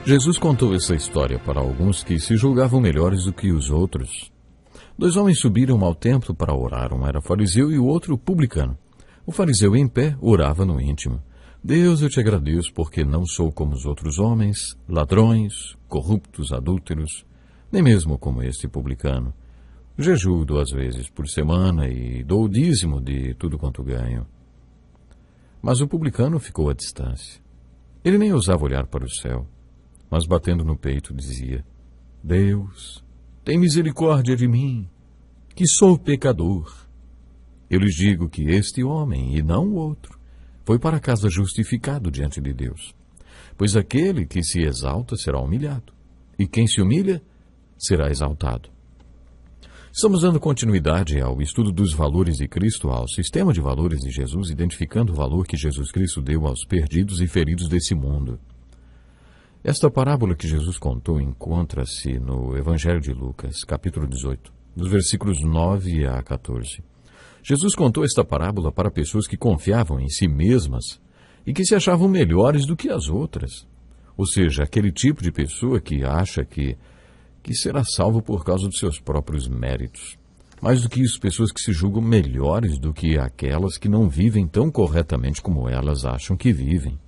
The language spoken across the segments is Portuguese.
Jesus contou essa história para alguns que se julgavam melhores do que os outros. Dois homens subiram ao templo para orar, um era fariseu e o outro publicano. O fariseu, em pé, orava no íntimo. Deus, eu te agradeço porque não sou como os outros homens, ladrões, corruptos, adúlteros, nem mesmo como este publicano. Jejuo 2 vezes por semana e dou o dízimo de tudo quanto ganho. Mas o publicano ficou à distância. Ele nem ousava olhar para o céu, mas batendo no peito dizia: Deus, tem misericórdia de mim, que sou pecador. Eu lhes digo que este homem, e não o outro, foi para casa justificado diante de Deus. Pois aquele que se exalta será humilhado, e quem se humilha será exaltado. Estamos dando continuidade ao estudo dos valores de Cristo, ao sistema de valores de Jesus, identificando o valor que Jesus Cristo deu aos perdidos e feridos desse mundo. Esta parábola que Jesus contou encontra-se no Evangelho de Lucas, capítulo 18, dos versículos 9 a 14. Jesus contou esta parábola para pessoas que confiavam em si mesmas e que se achavam melhores do que as outras. Ou seja, aquele tipo de pessoa que acha que será salvo por causa dos seus próprios méritos. Mais do que isso, pessoas que se julgam melhores do que aquelas que não vivem tão corretamente como elas acham que vivem.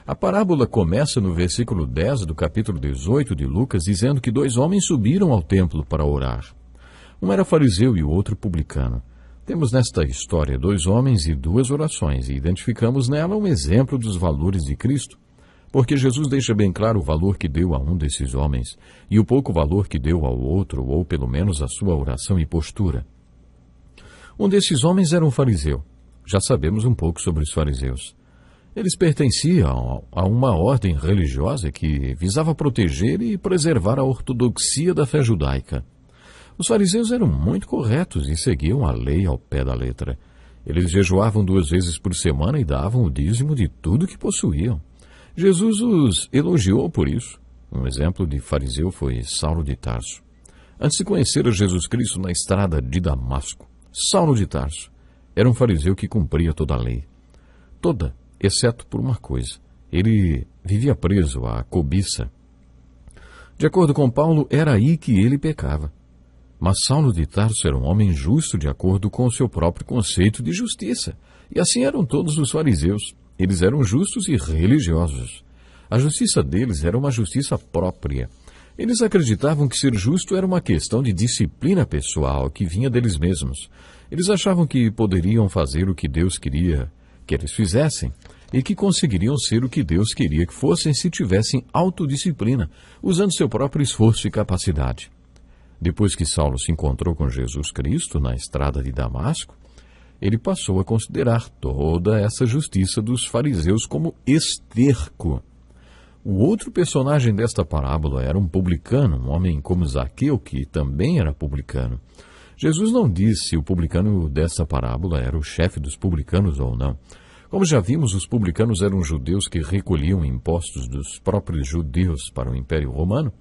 A parábola começa no versículo 10 do capítulo 18 de Lucas, dizendo que 2 homens subiram ao templo para orar. Um era fariseu e o outro publicano. Temos nesta história 2 homens e 2 orações, e identificamos nela um exemplo dos valores de Cristo, porque Jesus deixa bem claro o valor que deu a um desses homens e o pouco valor que deu ao outro, ou pelo menos a sua oração e postura. Um desses homens era um fariseu. Já sabemos um pouco sobre os fariseus. Eles pertenciam a uma ordem religiosa que visava proteger e preservar a ortodoxia da fé judaica. Os fariseus eram muito corretos e seguiam a lei ao pé da letra. Eles jejuavam 2 vezes por semana e davam o dízimo de tudo que possuíam. Jesus os elogiou por isso. Um exemplo de fariseu foi Saulo de Tarso. Antes de conhecer a Jesus Cristo na estrada de Damasco, Saulo de Tarso era um fariseu que cumpria toda a lei. Toda, exceto por uma coisa. Ele vivia preso à cobiça. De acordo com Paulo, era aí que ele pecava. Mas Saulo de Tarso era um homem justo de acordo com o seu próprio conceito de justiça. E assim eram todos os fariseus. Eles eram justos e religiosos. A justiça deles era uma justiça própria. Eles acreditavam que ser justo era uma questão de disciplina pessoal que vinha deles mesmos. Eles achavam que poderiam fazer o que Deus queria que eles fizessem e que conseguiriam ser o que Deus queria que fossem se tivessem autodisciplina, usando seu próprio esforço e capacidade. Depois que Saulo se encontrou com Jesus Cristo na estrada de Damasco, ele passou a considerar toda essa justiça dos fariseus como esterco. O outro personagem desta parábola era um publicano, um homem como Zaqueu, que também era publicano. Jesus não disse se o publicano dessa parábola era o chefe dos publicanos ou não. Como já vimos, os publicanos eram judeus que recolhiam impostos dos próprios judeus para o Império Romano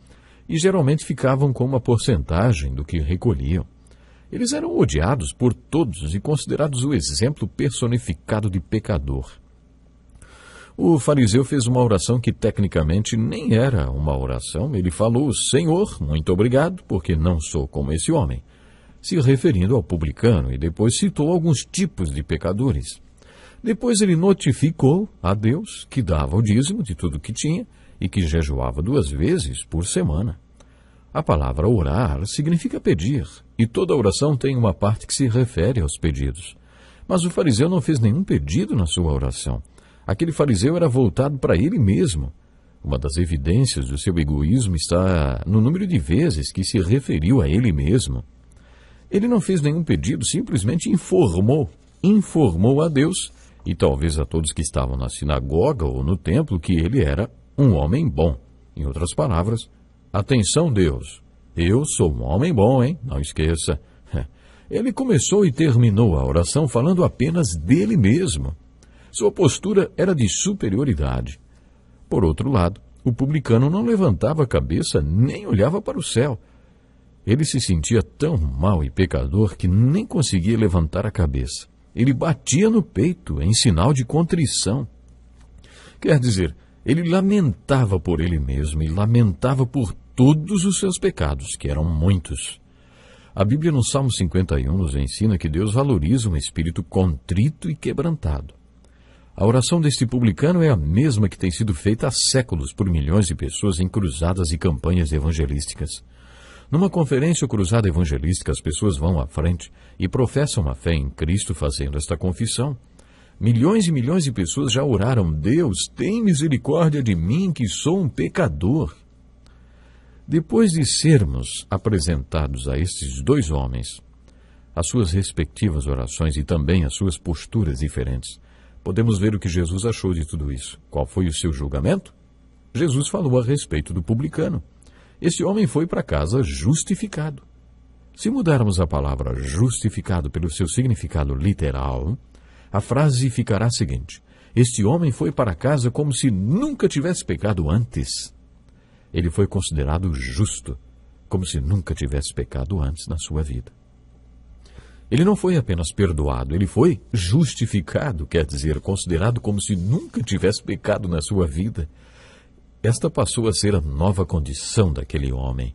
e geralmente ficavam com uma porcentagem do que recolhiam. Eles eram odiados por todos e considerados o exemplo personificado de pecador. O fariseu fez uma oração que tecnicamente nem era uma oração. Ele falou: Senhor, muito obrigado, porque não sou como esse homem, se referindo ao publicano, e depois citou alguns tipos de pecadores. Depois ele notificou a Deus que dava o dízimo de tudo que tinha e que jejuava 2 vezes por semana. A palavra orar significa pedir, e toda oração tem uma parte que se refere aos pedidos. Mas o fariseu não fez nenhum pedido na sua oração. Aquele fariseu era voltado para ele mesmo. Uma das evidências do seu egoísmo está no número de vezes que se referiu a ele mesmo. Ele não fez nenhum pedido, simplesmente informou a Deus, e talvez a todos que estavam na sinagoga ou no templo, que ele era um homem bom. Em outras palavras, atenção, Deus, eu sou um homem bom, hein? Não esqueça. Ele começou e terminou a oração falando apenas dele mesmo. Sua postura era de superioridade. Por outro lado, o publicano não levantava a cabeça nem olhava para o céu. Ele se sentia tão mau e pecador que nem conseguia levantar a cabeça. Ele batia no peito em sinal de contrição. Quer dizer, Ele lamentava por ele mesmo e lamentava por todos os seus pecados, que eram muitos. A Bíblia no Salmo 51 nos ensina que Deus valoriza um espírito contrito e quebrantado. A oração deste publicano é a mesma que tem sido feita há séculos por milhões de pessoas em cruzadas e campanhas evangelísticas. Numa conferência ou cruzada evangelística, as pessoas vão à frente e professam a fé em Cristo fazendo esta confissão. Milhões e milhões de pessoas já oraram: Deus, tem misericórdia de mim, que sou um pecador. Depois de sermos apresentados a estes dois homens, as suas respectivas orações e também as suas posturas diferentes, podemos ver o que Jesus achou de tudo isso. Qual foi o seu julgamento? Jesus falou a respeito do publicano. Esse homem foi para casa justificado. Se mudarmos a palavra justificado pelo seu significado literal, a frase ficará a seguinte: este homem foi para casa como se nunca tivesse pecado antes. Ele foi considerado justo, como se nunca tivesse pecado antes na sua vida. Ele não foi apenas perdoado, ele foi justificado, quer dizer, considerado como se nunca tivesse pecado na sua vida. Esta passou a ser a nova condição daquele homem.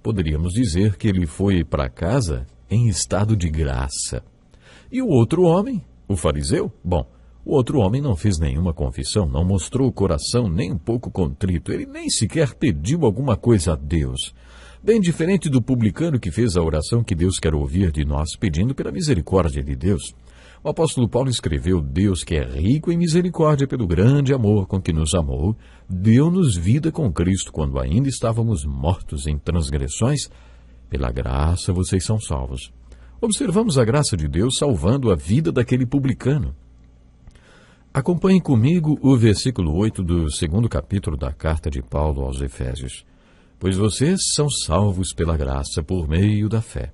Poderíamos dizer que ele foi para casa em estado de graça. E o outro homem, o fariseu? Bom, o outro homem não fez nenhuma confissão, não mostrou o coração nem um pouco contrito, ele nem sequer pediu alguma coisa a Deus. Bem diferente do publicano que fez a oração que Deus quer ouvir de nós, pedindo pela misericórdia de Deus. O apóstolo Paulo escreveu: Deus, que é rico em misericórdia pelo grande amor com que nos amou, deu-nos vida com Cristo quando ainda estávamos mortos em transgressões. Pela graça vocês são salvos. Observamos a graça de Deus salvando a vida daquele publicano. Acompanhe comigo o versículo 8 do 2º capítulo da carta de Paulo aos Efésios. Pois vocês são salvos pela graça por meio da fé.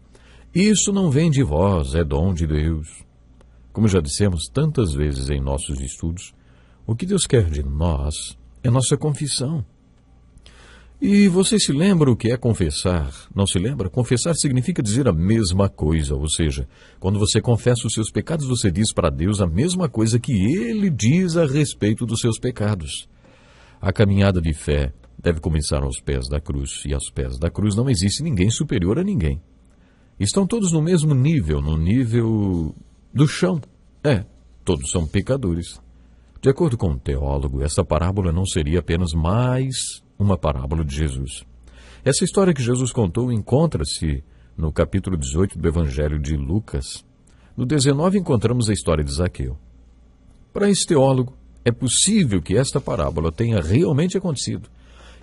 Isso não vem de vós, é dom de Deus. Como já dissemos tantas vezes em nossos estudos, o que Deus quer de nós é nossa confissão. E você se lembra o que é confessar? Não se lembra? Confessar significa dizer a mesma coisa, ou seja, quando você confessa os seus pecados, você diz para Deus a mesma coisa que Ele diz a respeito dos seus pecados. A caminhada de fé deve começar aos pés da cruz, e aos pés da cruz não existe ninguém superior a ninguém. Estão todos no mesmo nível, no nível do chão. Todos são pecadores. De acordo com um teólogo, essa parábola não seria apenas mais uma parábola de Jesus. Essa história que Jesus contou encontra-se no capítulo 18 do Evangelho de Lucas. No 19 encontramos a história de Zaqueu. Para esse teólogo, é possível que esta parábola tenha realmente acontecido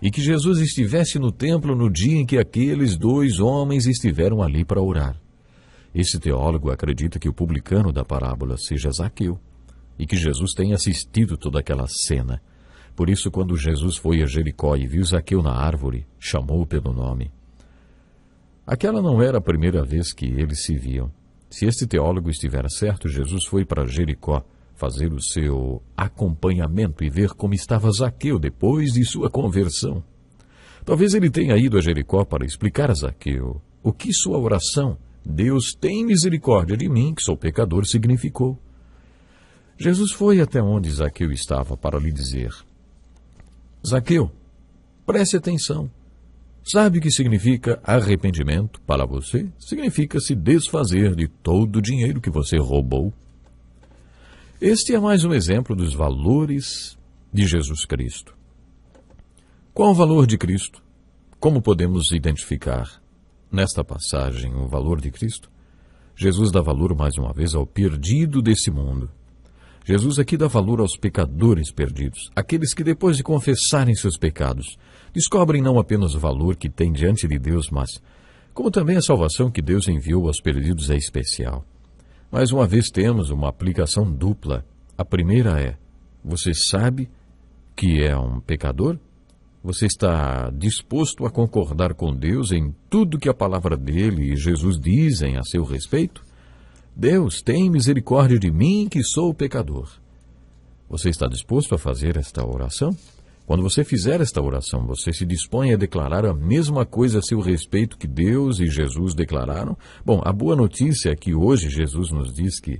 e que Jesus estivesse no templo no dia em que aqueles dois homens estiveram ali para orar. Esse teólogo acredita que o publicano da parábola seja Zaqueu e que Jesus tenha assistido toda aquela cena. Por isso, quando Jesus foi a Jericó e viu Zaqueu na árvore, chamou-o pelo nome. Aquela não era a primeira vez que eles se viam. Se este teólogo estiver certo, Jesus foi para Jericó fazer o seu acompanhamento e ver como estava Zaqueu depois de sua conversão. Talvez ele tenha ido a Jericó para explicar a Zaqueu o que sua oração, Deus tem misericórdia de mim, que sou pecador, significou. Jesus foi até onde Zaqueu estava para lhe dizer: Zaqueu, preste atenção. Sabe o que significa arrependimento para você? Significa se desfazer de todo o dinheiro que você roubou. Este é mais um exemplo dos valores de Jesus Cristo. Qual o valor de Cristo? Como podemos identificar nesta passagem o valor de Cristo? Jesus dá valor mais uma vez ao perdido desse mundo. Jesus aqui dá valor aos pecadores perdidos, aqueles que depois de confessarem seus pecados, descobrem não apenas o valor que têm diante de Deus, mas como também a salvação que Deus enviou aos perdidos é especial. Mais uma vez temos uma aplicação dupla. A primeira é: você sabe que é um pecador? Você está disposto a concordar com Deus em tudo que a palavra dele e Jesus dizem a seu respeito? Deus, tem misericórdia de mim, que sou pecador. Você está disposto a fazer esta oração? Quando você fizer esta oração, você se dispõe a declarar a mesma coisa a seu respeito que Deus e Jesus declararam? Bom, a boa notícia é que hoje Jesus nos diz que,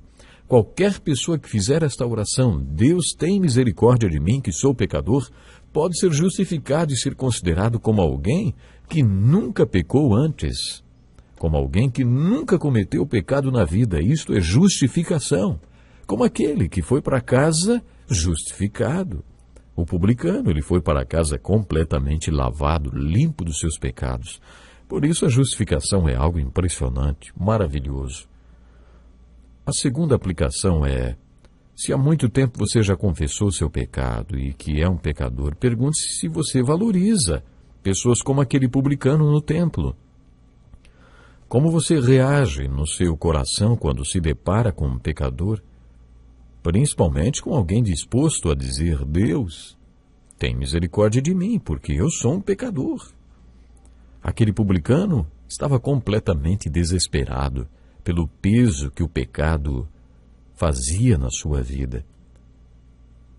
Qualquer pessoa que fizer esta oração, Deus tem misericórdia de mim, que sou pecador, pode ser justificado e ser considerado como alguém que nunca pecou antes, como alguém que nunca cometeu pecado na vida. Isto é justificação, como aquele que foi para casa justificado. O publicano, ele foi para casa completamente lavado, limpo dos seus pecados. Por isso a justificação é algo impressionante, maravilhoso. A segunda aplicação é: se há muito tempo você já confessou seu pecado e que é um pecador, pergunte-se se você valoriza pessoas como aquele publicano no templo. Como você reage no seu coração quando se depara com um pecador? Principalmente com alguém disposto a dizer: Deus, tem misericórdia de mim, porque eu sou um pecador. Aquele publicano estava completamente desesperado pelo peso que o pecado fazia na sua vida.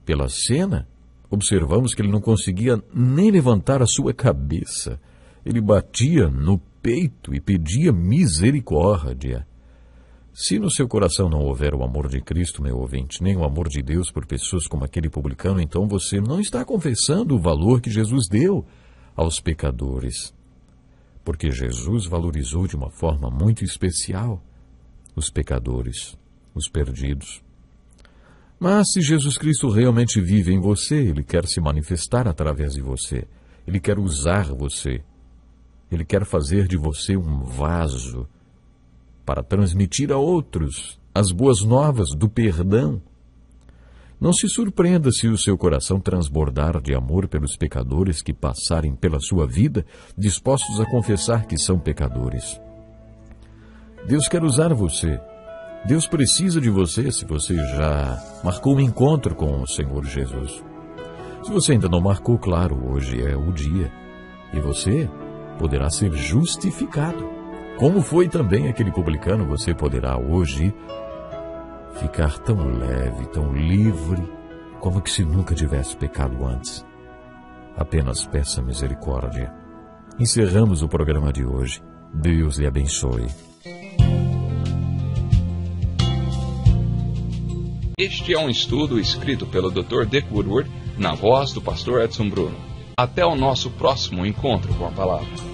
Pela cena, observamos que ele não conseguia nem levantar a sua cabeça. Ele batia no peito e pedia misericórdia. Se no seu coração não houver o amor de Cristo, meu ouvinte, nem o amor de Deus por pessoas como aquele publicano, então você não está confessando o valor que Jesus deu aos pecadores. Porque Jesus valorizou de uma forma muito especial os pecadores, os perdidos. Mas se Jesus Cristo realmente vive em você, Ele quer se manifestar através de você. Ele quer usar você. Ele quer fazer de você um vaso para transmitir a outros as boas novas do perdão. Não se surpreenda se o seu coração transbordar de amor pelos pecadores que passarem pela sua vida, dispostos a confessar que são pecadores. Deus quer usar você. Deus precisa de você se você já marcou um encontro com o Senhor Jesus. Se você ainda não marcou, claro, hoje é o dia. E você poderá ser justificado. Como foi também aquele publicano, você poderá hoje ficar tão leve, tão livre, como que se nunca tivesse pecado antes. Apenas peça misericórdia. Encerramos o programa de hoje. Deus lhe abençoe. Este é um estudo escrito pelo Dr. Dick Woodward, na voz do pastor Edson Bruno. Até o nosso próximo encontro com a palavra.